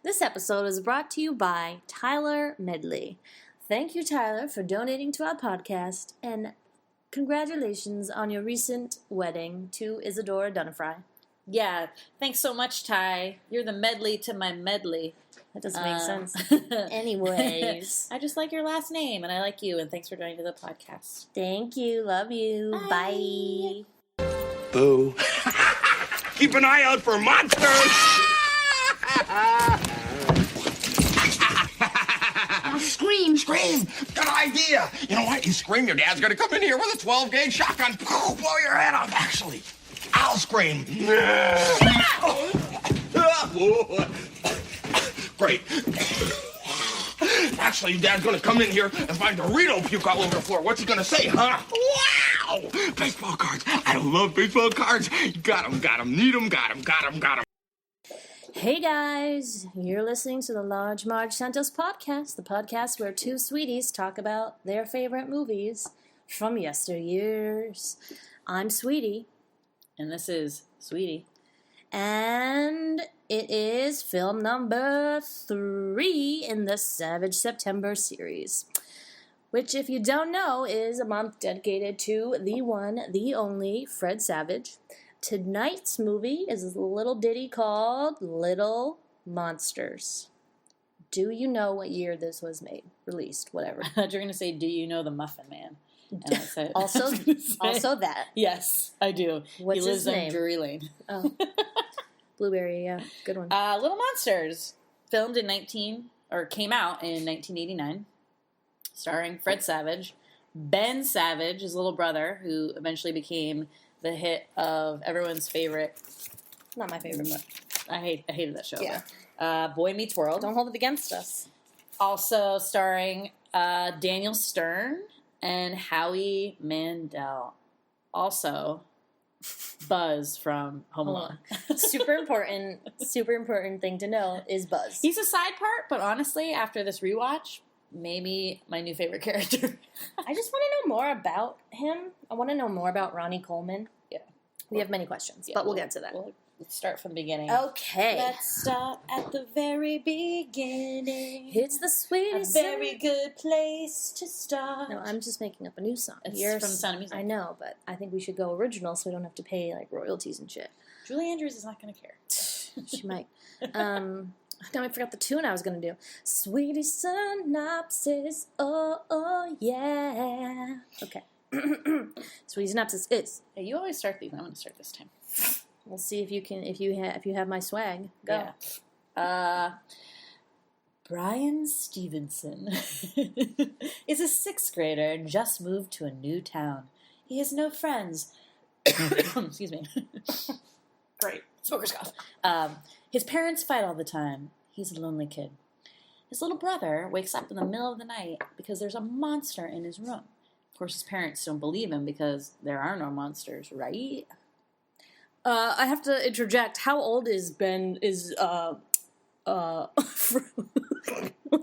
This episode is brought to you by Tyler Medley. Thank you, Tyler, for donating to our podcast, and congratulations on your recent wedding to Isadora Dunifry. Yeah, thanks so much, Ty. You're the medley to my medley. That doesn't make sense. Anyways. I just like your last name, and I like you, and thanks for joining the podcast. Thank you. Love you. Bye. Boo. Keep an eye out for monsters! Scream! Good idea! You know what? You scream, your dad's gonna come in here with a 12-gauge shotgun, blow your head off. Actually, I'll scream. Great. Actually, Dad's gonna come in here and find Dorito puke all over the floor. What's he gonna say, huh? Wow! Baseball cards. I love baseball cards. Got 'em, need 'em, got 'em. Hey guys, you're listening to the Large Marge Santos podcast, the podcast where two sweeties talk about their favorite movies from yesteryears. I'm Sweetie. And this is Sweetie. And it is film number 3 in the Savage September series, which, if you don't know, is a month dedicated to the one, the only Fred Savage. Tonight's movie is a little ditty called Little Monsters. Do you know what year this was made? Released, whatever. I thought you were going to say, do you know the Muffin Man? And I said, also that. Yes, I do. What's he lives his name? on Drury Lane. Oh. Blueberry, yeah. Good one. Little Monsters, came out in 1989, starring Fred Savage, Ben Savage, his little brother, who eventually became the hit of everyone's favorite. Not my favorite, but I hated that show. Yeah. Boy Meets World. Don't hold it against us. Also starring Daniel Stern and Howie Mandel. Also, Buzz from Home Alone. super important thing to know is Buzz. He's a side part, but honestly, after this rewatch, maybe my new favorite character. I just want to know more about him. I want to know more about Ronnie Coleman. Yeah. We have many questions, but we'll get to that. Let's start from the beginning. Okay. Let's start at the very beginning. It's the sweetest A very good place to start. No, I'm just making up a new song. It's from Sound of Music. I know, but I think we should go original so we don't have to pay like royalties and shit. Julie Andrews is not going to care. She might. Now I forgot the tune I was going to do. Sweetie synopsis, oh yeah. Okay. Sweetie synopsis is. Hey, you always start these. I'm going to start this time. We'll see if you can. If you have my swag, go. Yeah. Brian Stevenson is a 6th grader and just moved to a new town. He has no friends. Excuse me. Great. Smoker's cough. His parents fight all the time. He's a lonely kid. His little brother wakes up in the middle of the night because there's a monster in his room. Of course, his parents don't believe him because there are no monsters, right? I have to interject. How old is Ben? What's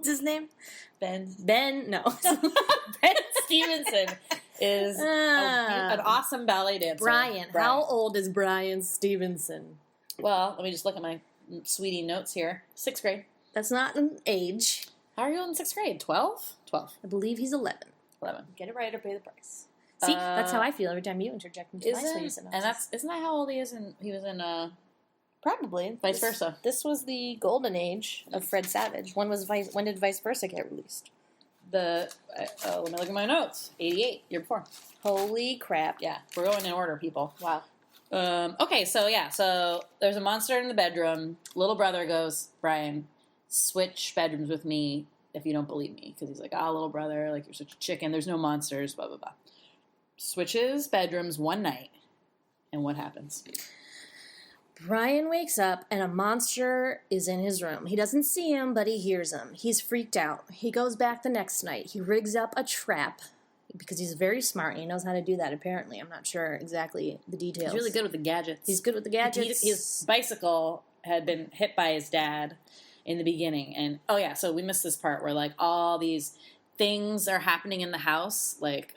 his name? Ben? No. Ben Stevenson is an awesome ballet dancer. Brian. How old is Brian Stevenson? Well, let me just look at my Sweetie notes here. 6th grade. That's not an age. How are you in 6th grade? 12? 12. I believe he's 11. 11. Get it right or pay the price. See, that's how I feel every time you interject into my Sweetie synopsis. And isn't that how old he is? He was in probably Vice Versa. This was the golden age of Fred Savage. When did Vice Versa get released? Let me look at my notes. 88, year before. Holy crap! Yeah, we're going in order, people. Wow. Okay, so there's a monster in the bedroom. Little brother goes, Brian, switch bedrooms with me if you don't believe me, because he's like, little brother, like you're such a chicken. There's no monsters. Blah blah blah. Switches bedrooms one night, and what happens? Brian wakes up, and a monster is in his room. He doesn't see him, but he hears him. He's freaked out. He goes back the next night. He rigs up a trap, because he's very smart, and he knows how to do that, apparently. I'm not sure exactly the details. He's really good with the gadgets. He's good with the gadgets. His bicycle had been hit by his dad in the beginning, and, so we missed this part where, like, all these things are happening in the house, like,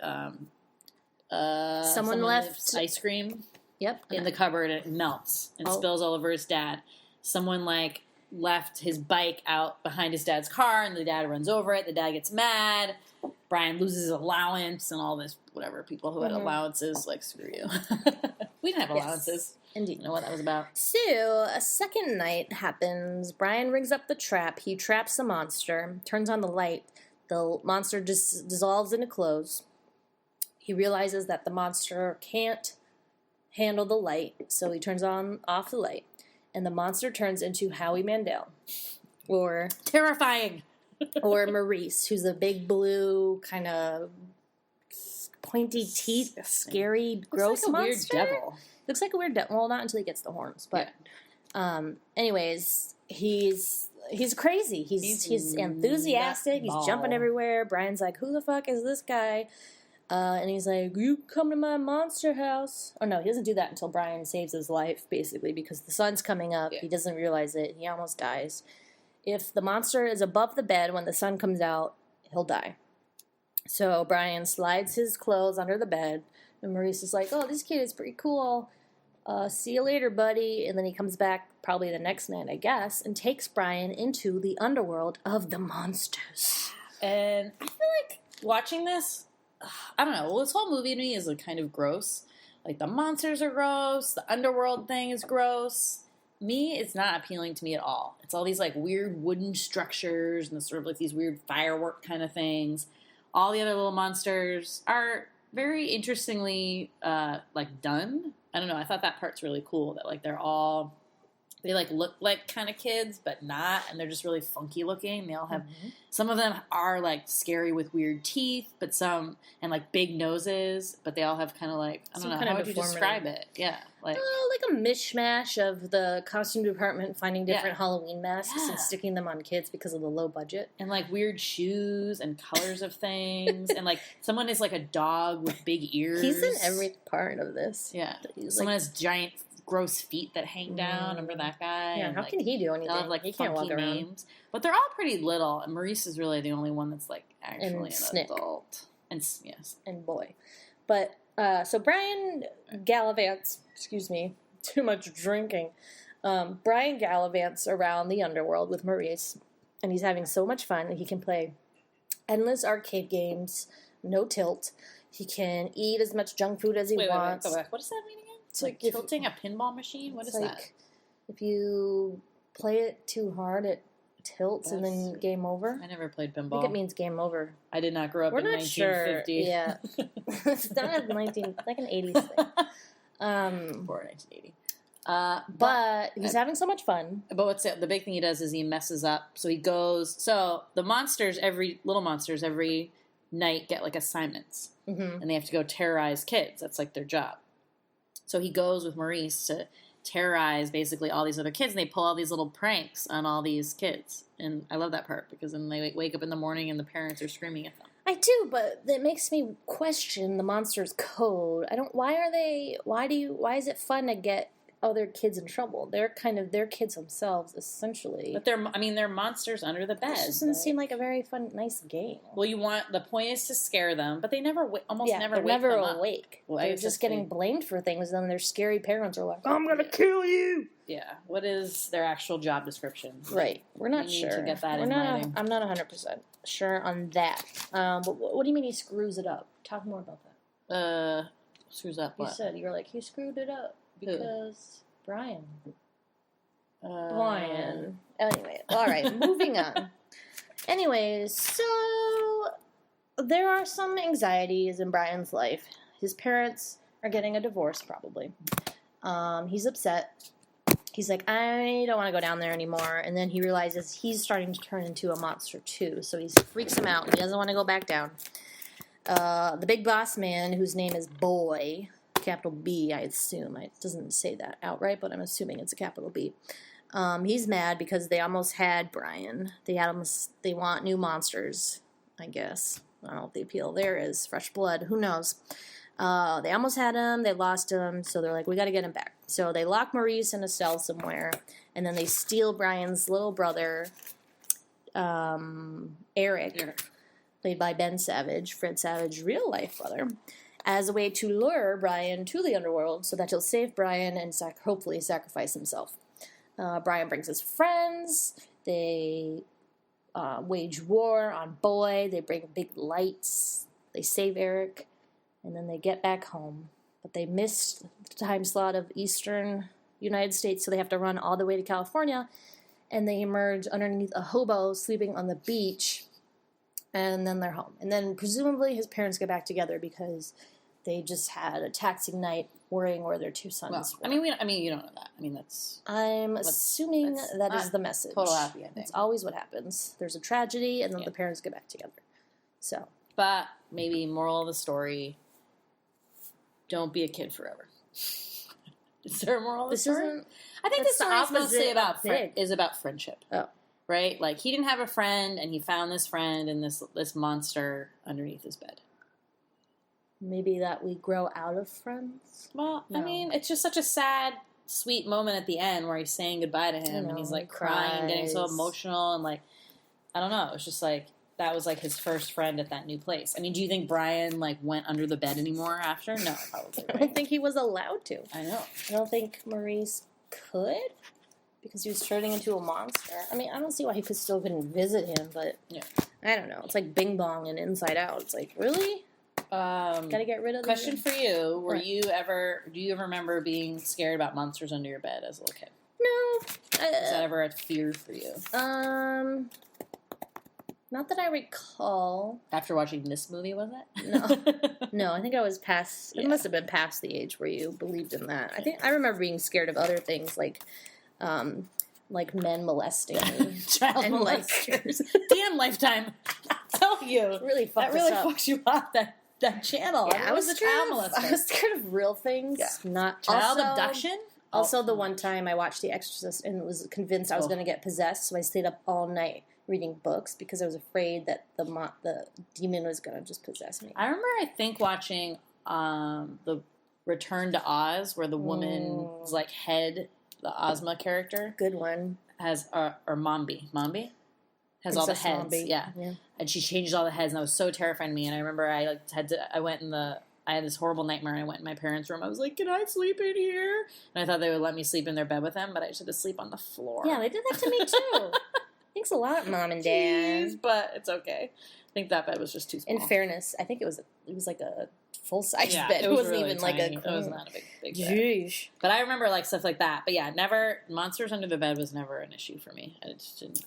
someone left ice cream in the cupboard and it melts and spills all over his dad. Someone like left his bike out behind his dad's car, and the dad runs over it. The dad gets mad. Brian loses his allowance and all this, whatever. People who had allowances, like, screw you. We didn't have allowances. Indeed. I know what that was about. So, a second night happens. Brian rigs up the trap. He traps the monster, turns on the light. The monster just dissolves into clothes. He realizes that the monster can't handle the light, so he turns off the light. And the monster turns into Howie Mandel. Or... Terrifying! or Maurice, who's a big blue, kind of pointy teeth, scary, gross like a monster. Weird devil. Looks like a weird devil. Well, not until he gets the horns. But, anyways, he's crazy. He's enthusiastic. He's jumping everywhere. Brian's like, who the fuck is this guy? And he's like, you come to my monster house. Oh, no, he doesn't do that until Brian saves his life, basically, because the sun's coming up. Yeah. He doesn't realize it. He almost dies. If the monster is above the bed when the sun comes out, he'll die. So Brian slides his clothes under the bed, and Maurice is like, oh, this kid is pretty cool. See you later, buddy. And then he comes back probably the next night, I guess, and takes Brian into the underworld of the monsters. And I feel like watching this, I don't know, well, this whole movie to me is like kind of gross. Like, the monsters are gross, the underworld thing is gross. Me, it's not appealing to me at all. It's all these, like, weird wooden structures and sort of, like, these weird firework kind of things. All the other little monsters are very interestingly, like, done. I don't know, I thought that part's really cool, that, like, they, like, look like kind of kids, but not, and they're just really funky looking. They all have, some of them are, like, scary with weird teeth, but some, and, like, big noses, but they all have kind of, like, I don't know, how would you describe it? Yeah. Like a mishmash of the costume department finding different Halloween masks and sticking them on kids because of the low budget. And, like, weird shoes and colors of things. And, like, someone is, like, a dog with big ears. He's in every part of this. Yeah. Someone has giant gross feet that hang down. Remember that guy? Yeah, and, how can he do anything? Have, like, he can't walk around. Names. But they're all pretty little, and Maurice is really the only one that's, like, actually an adult. And yes. And boy. But, so Brian gallivants, too much drinking. Brian gallivants around the underworld with Maurice, and he's having so much fun. He can play endless arcade games, no tilt. He can eat as much junk food as he wants. Wait. What does that mean again? It's like tilting a pinball machine? What is that? If you play it too hard, it tilts and then game over. I never played pinball. I think it means game over. I did not grow up in 1950. Sure. Yeah. It's not like an 80s thing. Before 1980. But he's having so much fun. But what's the big thing he does is he messes up. So he goes. So the little monsters every night get like assignments, and they have to go terrorize kids. That's like their job. So he goes with Maurice to terrorize basically all these other kids, and they pull all these little pranks on all these kids. And I love that part because then they wake up in the morning and the parents are screaming at them. I do, but it makes me question the monster's code. Why is it fun to get other kids in trouble? They're kids themselves, essentially. But they're monsters under the bed. It doesn't seem like a very fun, nice game. Well, the point is to scare them, but they never never they're wake never them awake. Well, they're just getting blamed for things, and then their scary parents are like, I'm gonna kill you! Yeah. What is their actual job description? Right. We're not sure. Need to get that in writing. I'm not 100% sure on that. But what do you mean he screws it up? Talk more about that. Screws up what? You were like, he screwed it up because Brian. Brian. Anyway, all right, moving on. Anyways, so there are some anxieties in Brian's life. His parents are getting a divorce, probably. He's upset. He's like, I don't want to go down there anymore. And then he realizes he's starting to turn into a monster too. So he freaks him out. He doesn't want to go back down. The big boss man, whose name is Boy, capital B, I assume. It doesn't say that outright, but I'm assuming it's a capital B. He's mad because they almost had Brian. They want new monsters, I guess. I don't know what the appeal there is. Fresh blood. Who knows? They almost had him. They lost him. So they're like, we got to get him back. So they lock Maurice in a cell somewhere. And then they steal Brian's little brother, Eric, played by Ben Savage, Fred Savage's real-life brother, as a way to lure Brian to the underworld so that he'll save Brian and hopefully sacrifice himself. Brian brings his friends. They wage war on Boy. They bring big lights. They save Eric. And then they get back home. But they missed the time slot of Eastern United States, so they have to run all the way to California. And they emerge underneath a hobo sleeping on the beach. And then they're home. And then presumably his parents get back together because they just had a taxing night worrying where their two sons were. You don't know that. I mean, that's... I'm assuming that is the message. Total happy ending. It's always what happens. There's a tragedy, and then the parents get back together. So. But maybe moral of the story, don't be a kid forever. Is there a moral of the story? I think the story is mostly about friendship. Oh. Right? Like, he didn't have a friend, and he found this friend and this monster underneath his bed. Maybe that we grow out of friends? Well, no. I mean, it's just such a sad, sweet moment at the end where he's saying goodbye to him, and he's, like, crying, getting so emotional, and, like, I don't know. It's just, like, that was, like, his first friend at that new place. I mean, do you think Brian, like, went under the bed anymore after? No, probably, right? I don't think he was allowed to. I know. I don't think Maurice could, because he was turning into a monster. I mean, I don't see why he still couldn't visit him, but I don't know. It's like Bing Bong and Inside Out. It's like, really? Gotta get rid of question for you. Do you ever remember being scared about monsters under your bed as a little kid? No. Is that ever a fear for you? Not that I recall. After watching this movie, was it? No. No, I think I was past, it must have been past the age where you believed in that. I remember being scared of other things like men molesting me. Child molesters. Damn, Lifetime. Tell you. Really fucked that really us up. fucks you off, that channel. Yeah, I was scared of real things, not child abduction. Also, the one time I watched The Exorcist and was convinced I was going to get possessed, so I stayed up all night reading books because I was afraid that the demon was going to just possess me. I remember, watching the Return to Oz, where the woman's like head, the Ozma character, good one, has or Mombi has all the heads, yeah, and she changes all the heads, and that was so terrifying to me. And I remember I had this horrible nightmare, and I went in my parents' room. I was like, "Can I sleep in here?" And I thought they would let me sleep in their bed with them, but I just had to sleep on the floor. Yeah, they did that to me too. Thanks a lot, Mom and Dad. Jeez, but it's okay. I think that bed was just too small. In fairness, I think it was like a full-size bed. It wasn't really even tiny. like it was not a big bed. Jeez. But I remember like stuff like that. But yeah, never monsters under the bed was never an issue for me. I just didn't.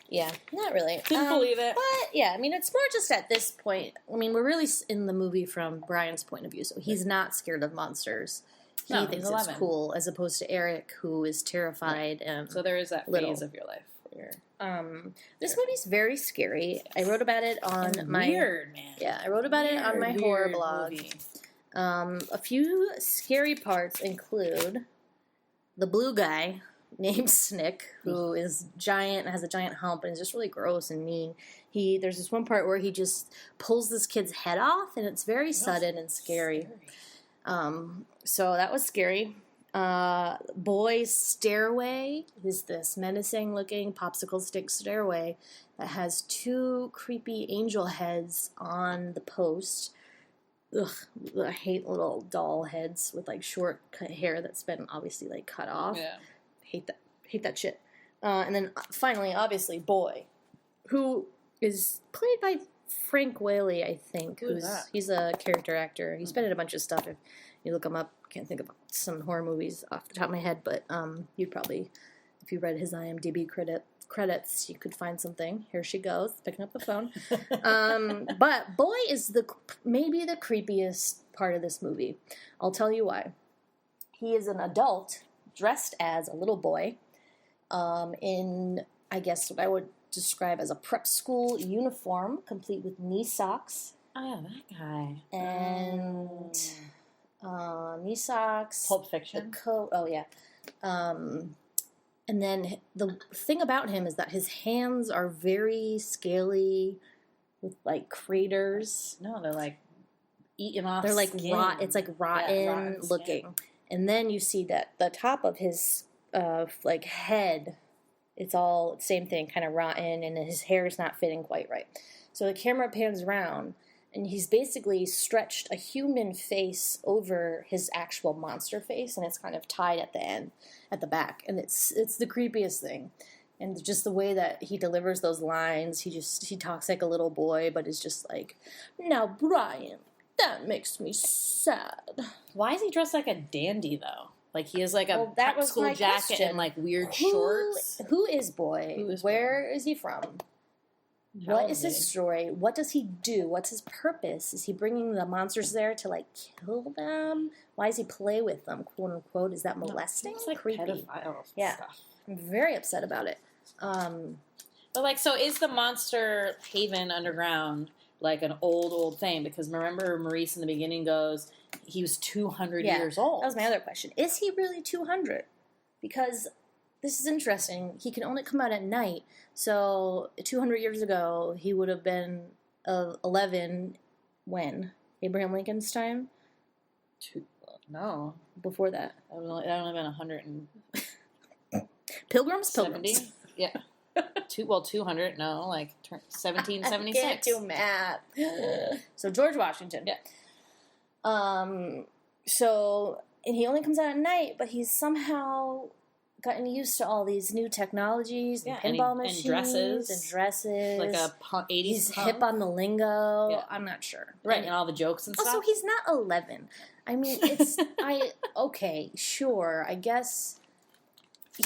Yeah, not really. Didn't believe it. But yeah, I mean, it's more just at this point. I mean, we're really in the movie from Brian's point of view, so he's not scared of monsters. He thinks it's cool, as opposed to Eric, who is terrified. And so there is that phase of your life where this movie's very scary. I wrote about it on weird, man. Yeah, I wrote about it on my horror blog. A few scary parts include the blue guy named Snick, who is giant and has a giant hump and is just really gross and mean. There's this one part where he just pulls this kid's head off, and it's very sudden and scary. So that was scary. Boy's stairway is this menacing-looking popsicle stick stairway that has two creepy angel heads on the post. Ugh, I hate little doll heads with like short hair that's been obviously like cut off. Yeah. Hate that shit. And then finally, obviously, Boy, who is played by Frank Whaley, I think. He's a character actor. He's been in a bunch of stuff. If you look him up, can't think of some horror movies off the top of my head, but you'd probably, if you read his IMDb credits, you could find something. Here she goes, picking up the phone. But Boy is maybe the creepiest part of this movie. I'll tell you why. He is an adult dressed as a little boy in, I guess, what I would describe as a prep school uniform, complete with knee socks. Oh, that guy. And knee socks. Pulp Fiction. The coat. Oh, yeah. And then the thing about him is that his hands are very scaly with, like, craters. No, they're, like, eaten off They're, like, skin. It's, like, rotten looking. Skin. And then you see that the top of his, head, it's all the same thing, kind of rotten, and his hair is not fitting quite right. So the camera pans around, and he's basically stretched a human face over his actual monster face, and it's kind of tied at the end, at the back, and it's the creepiest thing. And just the way that he delivers those lines, he talks like a little boy, but is just like, "Now, Brian, that makes me sad." Why is he dressed like a dandy, though? Like, he has, like, a that prep was school my jacket question. and, like, weird shorts. Who is boy? Who is Where is he from? What is his story? What does he do? What's his purpose? Is he bringing the monsters there to, like, kill them? Why does he play with them, quote unquote? Is that molesting? It's like creepy. pedophile Yeah. stuff. I'm very upset about it. But, like, so is the monster haven underground, like, an old thing? Because remember Maurice in the beginning goes, he was 200 years old. That was my other question. Is he really 200? Because this is interesting. He can only come out at night. So 200 years ago, he would have been 11 when? Abraham Lincoln's time? No. Before that. That would only been 170. Pilgrims? Yeah. 200, no, like 1776. I can't do math. So George Washington. Yeah. So, and he only comes out at night, but he's somehow gotten used to all these new technologies, and pinball machines, and dresses. Like a 80s He's punk. hip on the lingo. Yeah. I'm not sure. Right, and all the jokes and stuff. Also, he's not 11. I mean, it's, okay, sure, I guess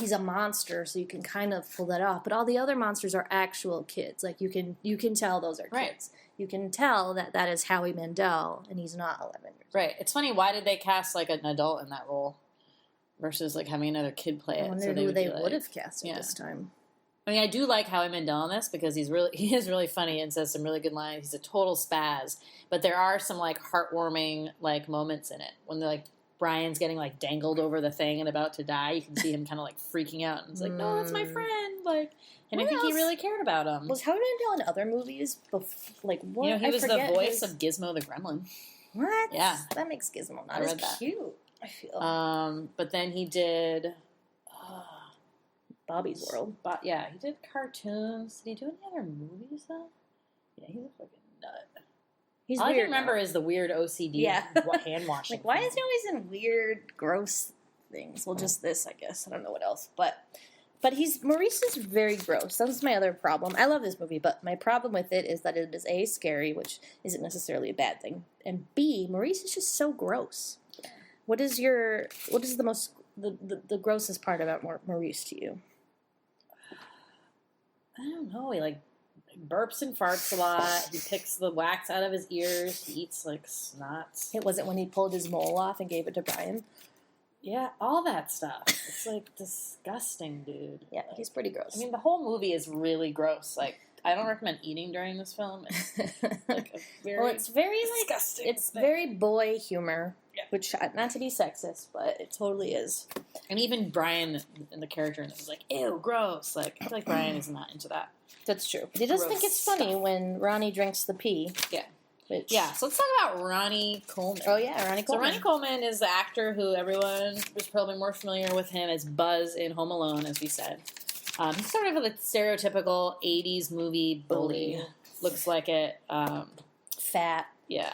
he's a monster, so you can kind of pull that off. But all the other monsters are actual kids. Like, you can tell those are kids. Right. You can tell that is Howie Mandel, and he's not 11 years old. Right. It's funny, why did they cast, like, an adult in that role versus, like, having another kid play it? I wonder who they would have casted this time. I mean, I do like Howie Mandel in this because he is really funny and says some really good lines. He's a total spaz. But there are some, like, heartwarming, like, moments in it. When they're, like, Brian's getting, like, dangled over the thing and about to die, you can see him kind of, like, freaking out. And he's like, no, that's my friend. Like, and I think he really cared about him. Was Howie Mandel in other movies? Like, what? You know, he was the voice of Gizmo the Gremlin. What? Yeah. That makes Gizmo not as cute, I feel. But then he did... Bobby's World. Yeah, he did cartoons. Did he do any other movies, though? Yeah, he's a fucking nut. He's All weird I can remember is the weird OCD hand washing. Like, why is he always in weird, gross things? Well, just this, I guess. I don't know what else. But Maurice is very gross. That's my other problem. I love this movie, but my problem with it is that it is A, scary, which isn't necessarily a bad thing, and B, Maurice is just so gross. What is the grossest part about Maurice to you? I don't know. He, like, burps and farts a lot. He picks the wax out of his ears. He eats, like, snots. It wasn't when he pulled his mole off and gave it to Brian. Yeah, all that stuff. It's, like, disgusting, dude. Yeah, he's pretty gross. I mean, the whole movie is really gross. Like, I don't recommend eating during this film. It's, like, a very it's very, disgusting it's thing. very boy humor. Yeah. Which, not to be sexist, but it totally is. And even Brian, in the character, was like, ew, gross. Like, I feel like Brian is not into that. That's true. He does think it's funny when Ronnie drinks the pee. Yeah. Which... Yeah, so let's talk about Ronnie Coleman. Oh, yeah, Ronnie Coleman. So Ronnie Coleman is the actor who everyone was probably more familiar with him as Buzz in Home Alone, as we said. He's sort of a stereotypical 80s movie bully. Looks like it. Fat. Yeah.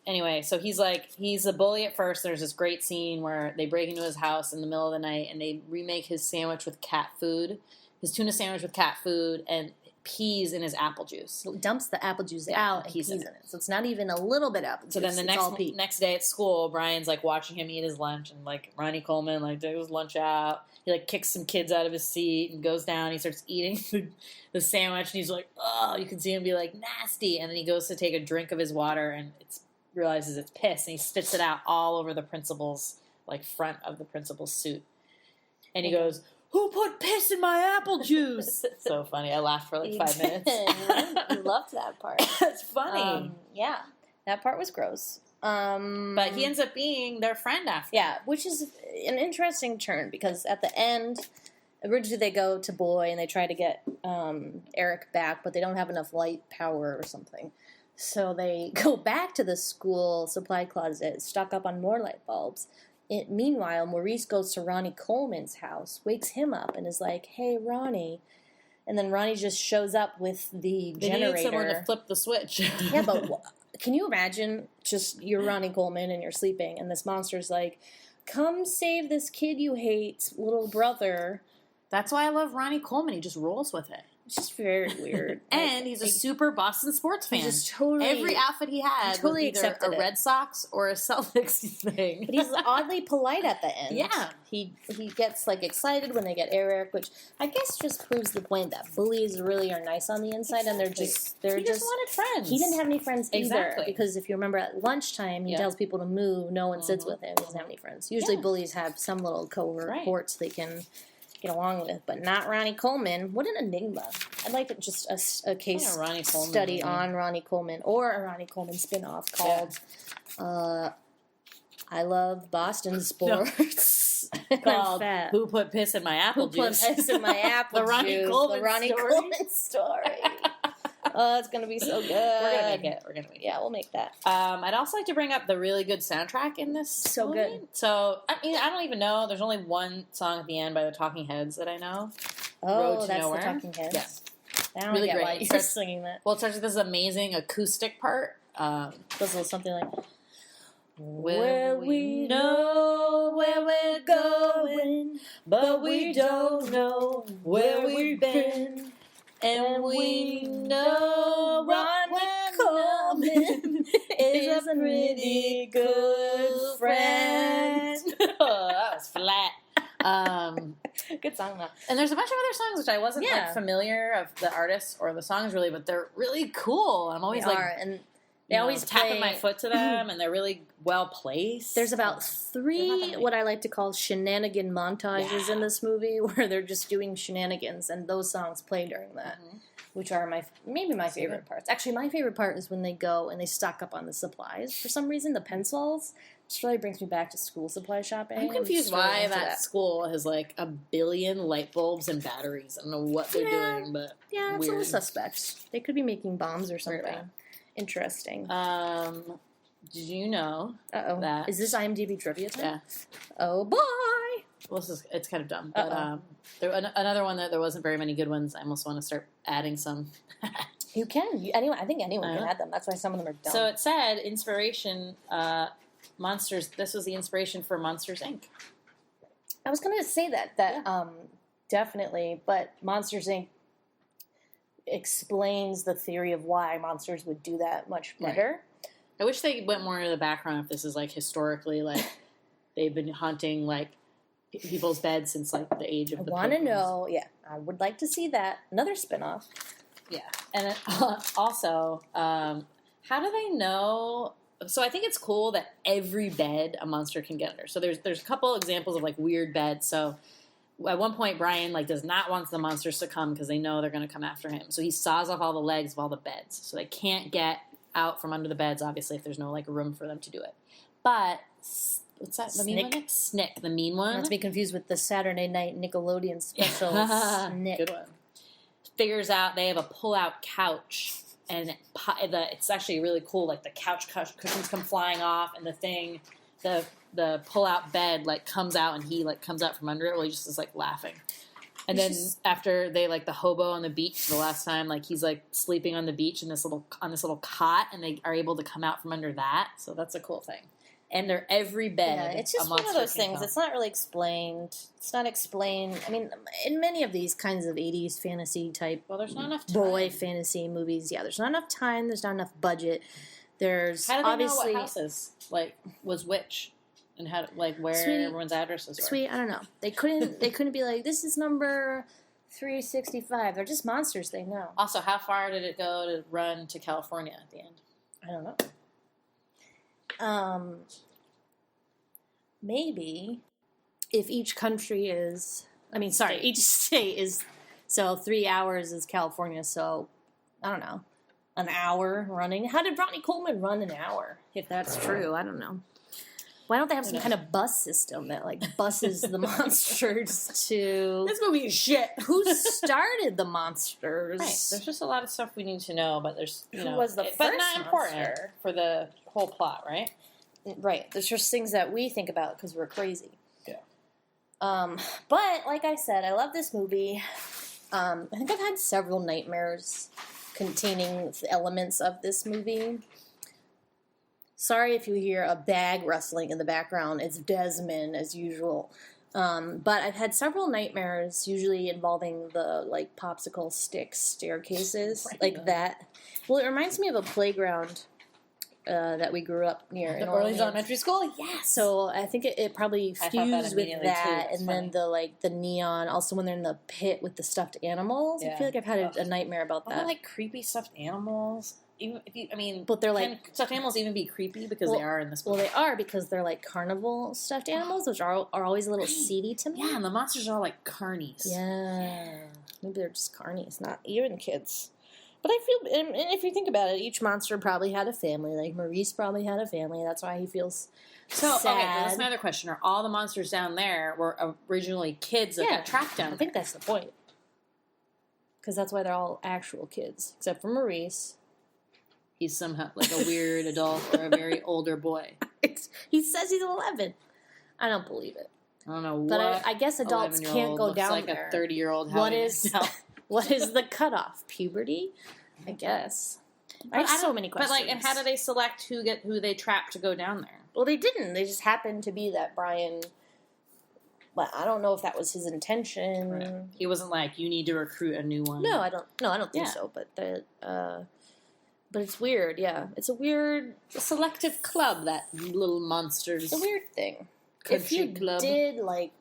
Anyway, so he's a bully at first. There's this great scene where they break into his house in the middle of the night and they remake his sandwich with cat food, his tuna sandwich with cat food, and peas in his apple juice. So dumps the apple juice out and peas in it. So it's not even a little bit apple juice. So then the next day at school, Brian's like watching him eat his lunch, and like Ronnie Coleman like took his lunch out. He like kicks some kids out of his seat and goes down. He starts eating the sandwich, and he's like, "Oh!" You can see him be like nasty, and then he goes to take a drink of his water, and realizes it's piss, and he spits it out all over the principal's like front of the principal's suit, and he goes, "Who put piss in my apple juice?" So funny. I laughed for like 5 minutes. You loved that part. It's funny. Yeah, that part was gross. But he ends up being their friend after. Yeah, which is an interesting turn because at the end, originally they go to Boy and they try to get Eric back, but they don't have enough light power or something. So they go back to the school supply closet, stock up on more light bulbs. Meanwhile, Maurice goes to Ronnie Coleman's house, wakes him up, and is like, "Hey, Ronnie." And then Ronnie just shows up with the generator. They need someone to flip the switch. Yeah, but can you imagine just you're Ronnie Coleman and you're sleeping and this monster's like, come save this kid you hate, little brother. That's why I love Ronnie Coleman. He just rolls with it. It's just very weird. And he's a super Boston sports fan. He's just totally... Every outfit he had totally was either a Red Sox or a Celtics thing. But he's oddly polite at the end. Yeah. He gets, like, excited when they get Eric, which I guess just proves the point that bullies really are nice on the inside, and they're just... He just wanted friends. He didn't have any friends either. Exactly. Because if you remember at lunchtime, he tells people to move, no one sits with him, he doesn't have any friends. Usually bullies have some little cohorts they can... get along with, but not Ronnie Coleman. What an enigma. I'd like just a case study on Ronnie Coleman, or a Ronnie Coleman spinoff called I Love Boston Sports. Called Who Put Piss in My Apple Juice? Who Put Piss in My Apple The Ronnie Juice. Coleman The Ronnie story. Coleman story. Oh, it's going to be so good. We're going to make it. Yeah, we'll make that. I'd also like to bring up the really good soundtrack in this movie. Good. So, I mean, I don't even know. There's only one song at the end by the Talking Heads that I know. Oh, Road to that's Nowhere. the Talking Heads. Yeah. I don't Really get great. why you're singing that. Well, it starts with this amazing acoustic part. Goes a little something like... Where we know where we're going, but we don't know where we've been. And we know Ronnie Coleman is a pretty good friend. Oh, that was flat. Good song, though. And there's a bunch of other songs which I wasn't like familiar of the artists or the songs really, but they're really cool. I'm always and they always tapping my foot to them, and they're really well placed. There's about 3 what I like to call shenanigan montages in this movie, where they're just doing shenanigans, and those songs play during that, which are maybe my favorite parts. Actually, my favorite part is when they go and they stock up on the supplies. For some reason, the pencils just really brings me back to school supply shopping. I'm confused why that school has like 1 billion light bulbs and batteries. I don't know what they're doing, but it's weird. a little suspect. They could be making bombs or something. Interesting. Did you know Uh-oh. that... Is this IMDb trivia time? Yeah. Oh, boy! Well, it's kind of dumb. But another one that there wasn't very many good ones. I almost want to start adding some. You can. I think anyone can add them. That's why some of them are dumb. So it said, inspiration, Monsters... This was the inspiration for Monsters, Inc. I was going to say that definitely, but Monsters, Inc. explains the theory of why monsters would do that much better. Right. I wish they went more into the background if this is like historically, like they've been haunting like people's beds since like the age of the I want to know. Yeah, I would like to see that. Another spinoff. Yeah, and also, how do they know? So I think it's cool that every bed a monster can get under. So there's a couple examples of like weird beds. So at one point, Brian like does not want the monsters to come because they know they're going to come after him. So he saws off all the legs of all the beds, so they can't get out from under the beds. Obviously, if there's no like room for them to do it. But what's that? The mean one? Snick, the mean one. Not to be confused with the Saturday night Nickelodeon special. Snick. Good one. Figures out they have a pull-out couch, and it's actually really cool. Like the couch cushions come flying off, and the pull-out bed like comes out, and he like comes out from under it. Well, he just is like laughing. And then after they like the hobo on the beach the last time, like he's like sleeping on the beach in this little cot, and they are able to come out from under that. So that's a cool thing. And they're every bed. Yeah, it's just one of those things. It's not really explained. It's not explained. I mean, in many of these kinds of 80s fantasy type there's not enough time. Boy fantasy movies, there's not enough time. There's not enough budget. There's how do they obviously know what houses like was which? And how, like, where everyone's addresses were. Sweet, I don't know. They couldn't be like, this is number 365. They're just monsters they know. Also, how far did it go to run to California at the end? I don't know. Maybe if each country is, each state is, so 3 hours is California, so, I don't know, an hour running. How did Ronnie Coleman run an hour, if that's true? I don't know. Why don't they have some kind of bus system that, like, buses the monsters to... This movie is shit. Who started the monsters? Right. There's just a lot of stuff we need to know, but there's, Who was the first but not important monster? For the whole plot, right? Right. There's just things that we think about because we're crazy. Yeah. But, like I said, I love this movie. I think I've had several nightmares containing elements of this movie. Sorry if you hear a bag rustling in the background. It's Desmond, as usual. But I've had several nightmares, usually involving the, like, popsicle stick staircases, like that. Well, it reminds me of a playground that we grew up near in The Orleans early elementary school? Yes! So I think it probably fused with that, too. and then the neon. Also, when they're in the pit with the stuffed animals, I feel like I've had a nightmare about that. I like creepy stuffed animals. Even if you, but they're can stuffed animals even be creepy because they are in this movie? Well, they are because they're like carnival stuffed animals, which are always a little seedy to me. Yeah, and the monsters are all like carnies. Yeah, maybe they're just carnies, not even kids. But I feel, and if you think about it, each monster probably had a family. Like Maurice probably had a family. That's why he feels sad. Okay, that's my other question. Are all the monsters down there were originally kids that got trapped down there? I think that's the point. Because that's why they're all actual kids, except for Maurice. He's somehow like a weird adult or a very older boy. He says he's 11. I don't believe it. I don't know but what. I guess adults can't go down like there. A 30-year-old. What is the cutoff? Puberty? I guess. I have so many questions. But like, and how do they select who they trap to go down there? Well, they didn't. They just happened to be that Brian. Well, I don't know if that was his intention. Right. He wasn't like, you need to recruit a new one. No, I don't think so. But it's weird. Yeah, it's a weird, selective club. That little monsters. It's a weird thing. Country if you club. did like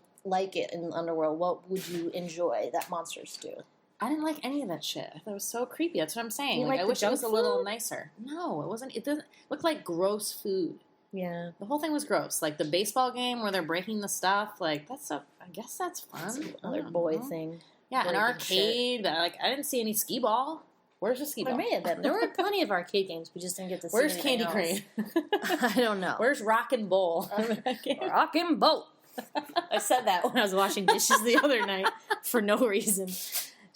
it in the underworld, what would you enjoy that monsters do? I didn't like any of that shit. I thought it was so creepy. That's what I'm saying. Like I wish it was food? a little nicer. No, it wasn't. It doesn't look like gross food. Yeah, the whole thing was gross. Like the baseball game where they're breaking the stuff. Like that's I guess that's fun. That's another boy thing. Yeah, an Breaking arcade. I didn't see any skee ball. Where's the skee ball? There may have been. There were plenty of arcade games. We just didn't get to see. Where's Candy Crane? I don't know. Where's Rockin' Bowl? Rockin' Boat. I said that when I was washing dishes the other night for no reason.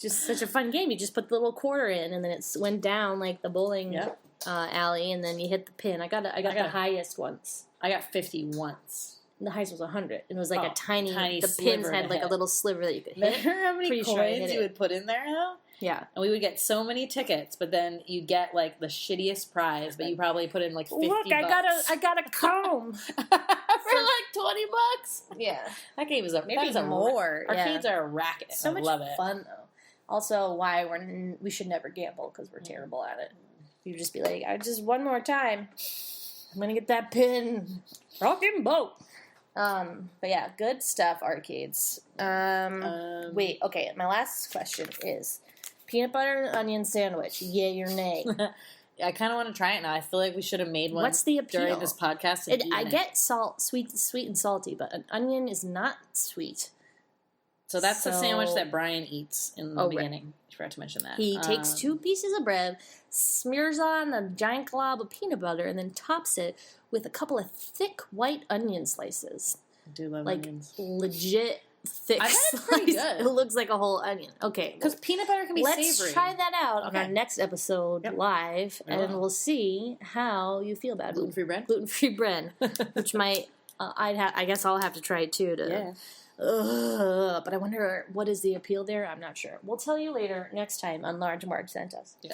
Just such a fun game. You just put the little quarter in, and then it went down like the bowling alley, and then you hit the pin. I got the highest once. I got 50 once. And the highest was 100. And it was like a tiny the pins had like hit. a little sliver that you could hit. Remember how many coins you would put in there, though? Yeah. And we would get so many tickets, but then you get like the shittiest prize, but you probably put in like 50 Look, bucks. I got a comb. For like 20 bucks? Yeah. That game is Maybe more. Arcades are a racket. So much love it. fun, though. Also, why we should never gamble, because we're terrible at it. You just be like, just one more time. I'm going to get that pin. Rockin' Boat. But yeah, good stuff, arcades. Wait, okay, my last question is peanut butter and onion sandwich, yay or nay? I kind of want to try it now. I feel like we should have made one. What's the appeal? During this podcast? I get sweet and salty, but an onion is not sweet. So that's the sandwich that Brian eats in the beginning. Right. I forgot to mention that. He takes 2 pieces of bread, smears on a giant glob of peanut butter, and then tops it with a couple of thick white onion slices. I do love like onions. Legit thick I bet it's pretty good. It looks like a whole onion. Okay. Because peanut butter can be savory. Let's try that out on our next episode live, and we'll see how you feel about it. Gluten-free bread? Gluten-free bread, which might, I guess I'll have to try it too. But I wonder, what is the appeal there? I'm not sure. We'll tell you later next time on Large Mark Sent Us. Yeah.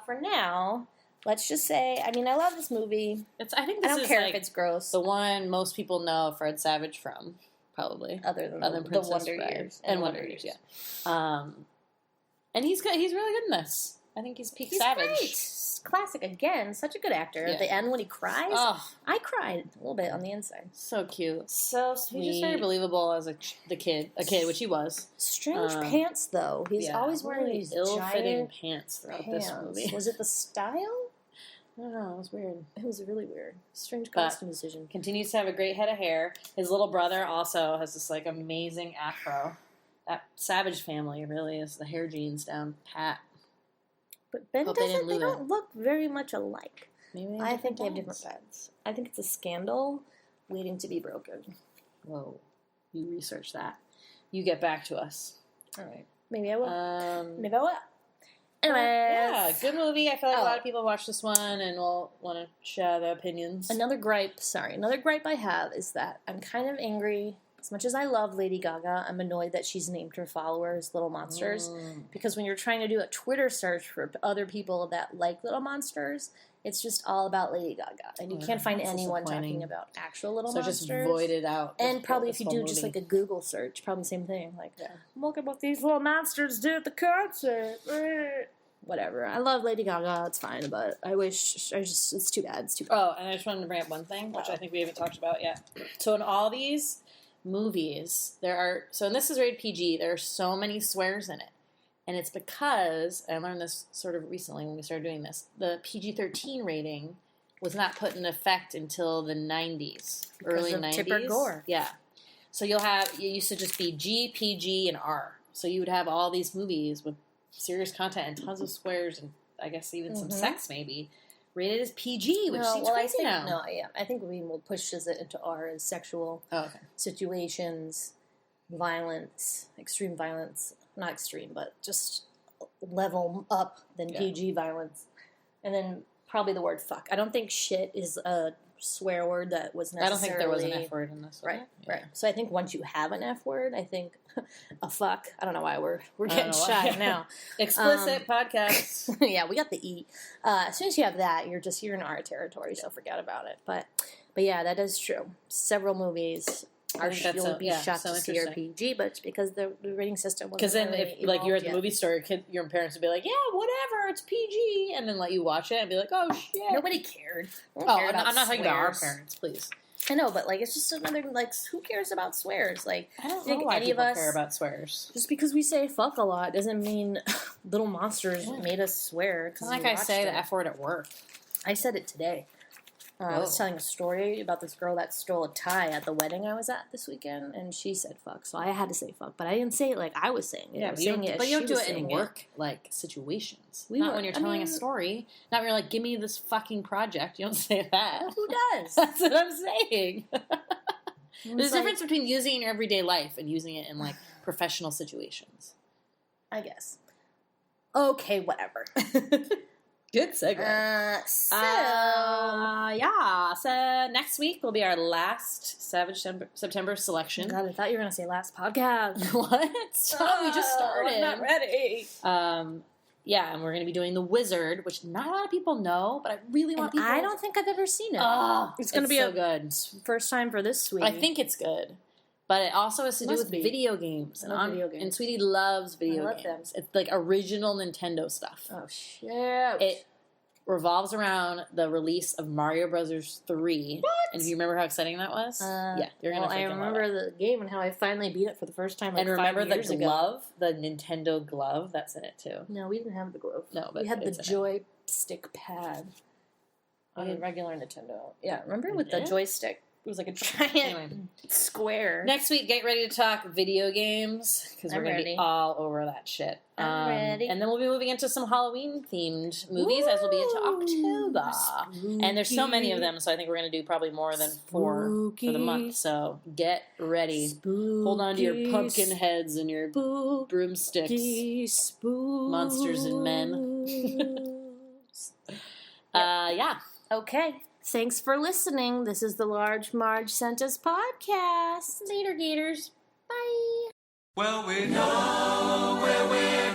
For now, let's just say, I love this movie. I think this I don't is care like if it's gross. The one most people know Fred Savage from, probably. Other than the Princess Wonder Bride. Years. And Wonder Years, yeah. And he's good. He's really good in this. I think he's peak Savage. Great. Classic again. Such a good actor. Yeah. At the end when he cries, Oh, I cried a little bit on the inside. so cute. So sweet. He's just very believable as a kid, which he was. Strange pants though. He's always wearing really these ill-fitting giant pants throughout this movie. Was it the style? I don't know. It was weird. It was really weird. Strange costume decision. Continues to have a great head of hair. His little brother also has this like amazing afro. That Savage family really is the hair genes down pat. But Ben doesn't. They don't look very much alike. Maybe I think they have different beds. I think it's a scandal waiting to be broken. Whoa. You research that. You get back to us. All right. Maybe I will. Maybe I will. Anyways. Yeah, good movie. I feel like a lot of people watch this one and will want to share their opinions. Another gripe I have is that I'm kind of angry as much as I love Lady Gaga, I'm annoyed that she's named her followers Little Monsters. Because when you're trying to do a Twitter search for other people that like Little Monsters, it's just all about Lady Gaga. And you can't find anyone talking about actual Little Monsters. So just void it out. And probably if you do just like a Google search, probably the same thing. Like, look at what these little monsters did at the concert. Whatever. I love Lady Gaga. It's fine, but it's too bad. It's too bad. Oh, and I just wanted to bring up one thing, which I think we haven't talked about yet. So in all these movies, and this is rated PG, there are so many swears in it. And it's because, I learned this sort of recently when we started doing this, the PG-13 rating was not put in effect until the 90s, early 90s. Tipper Gore. Yeah. So it used to just be G, PG, and R. So you would have all these movies with serious content and tons of swears and I guess even some sex maybe, rated as PG, which seems crazy now. No, yeah. I think we will push it into R as sexual situations, violence, extreme violence. Not extreme, but just level up than PG violence. And then probably the word fuck. I don't think shit is a swear word that was necessarily... I don't think there was an F word in this. Right. So I think once you have an F word, I think a fuck... I don't know why we're getting shy now. Explicit podcast. Yeah, we got the E. As soon as you have that, you're in our territory, so forget about it. But yeah, that is true. Several movies... You'll be shocked to see your PG, but it's because the rating system wasn't because then really if like you're at the yet. movie store, your parents would be like, yeah, whatever, it's PG, and then let you watch it and be like, oh shit. Nobody cared. I'm not talking about our parents, please. I know, but like it's just another like who cares about swears? Like I don't know why any people care about swears. Just because we say fuck a lot doesn't mean Little Monsters made us swear. It's like I say the F word at work. I said it today. I was telling a story about this girl that stole a tie at the wedding I was at this weekend, and she said fuck, so I had to say fuck, but I didn't say it like I was saying it. Yeah, but you don't do it in work like situations. Not when you're telling a story. Not when you're like, give me this fucking project. You don't say that. Who does? That's what I'm saying. There's a difference between using it in your everyday life and using it in like professional situations. I guess. Okay, whatever. Good segue. So next week will be our last Savage September selection. God, I thought you were going to say last podcast. What? Stop, we just started. I'm not ready. Yeah, and we're going to be doing The Wizard, which not a lot of people know, but I really want people. I don't think I've ever seen it. It's going to be so good. First time for this Sweetie. I think it's good. But it also has to do with video games. And Sweetie loves video games. It's like original Nintendo stuff. Oh, shit. It revolves around the release of Mario Bros. 3. What? And do you remember how exciting that was? Yeah, you're going to I remember the game and how I finally beat it for the first time like and remember 5 years the ago. glove, the Nintendo glove, that's in it too. No, we didn't have the glove. No, but we had the joystick pad on a regular Nintendo. Yeah, remember with the joystick? It was like a giant square. Next week, get ready to talk video games because we're going to be all over that shit. I'm ready. And then we'll be moving into some Halloween-themed movies as we'll be into October. Spooky. And there's so many of them, so I think we're going to do probably more than 4 for the month. So get ready. Spooky. Hold on to your pumpkin heads and your broomsticks. Monsters and men. Yeah. Okay. Thanks for listening. This is the Large Marge Sent Us podcast. Later, Gators. Bye. Well, we know where we're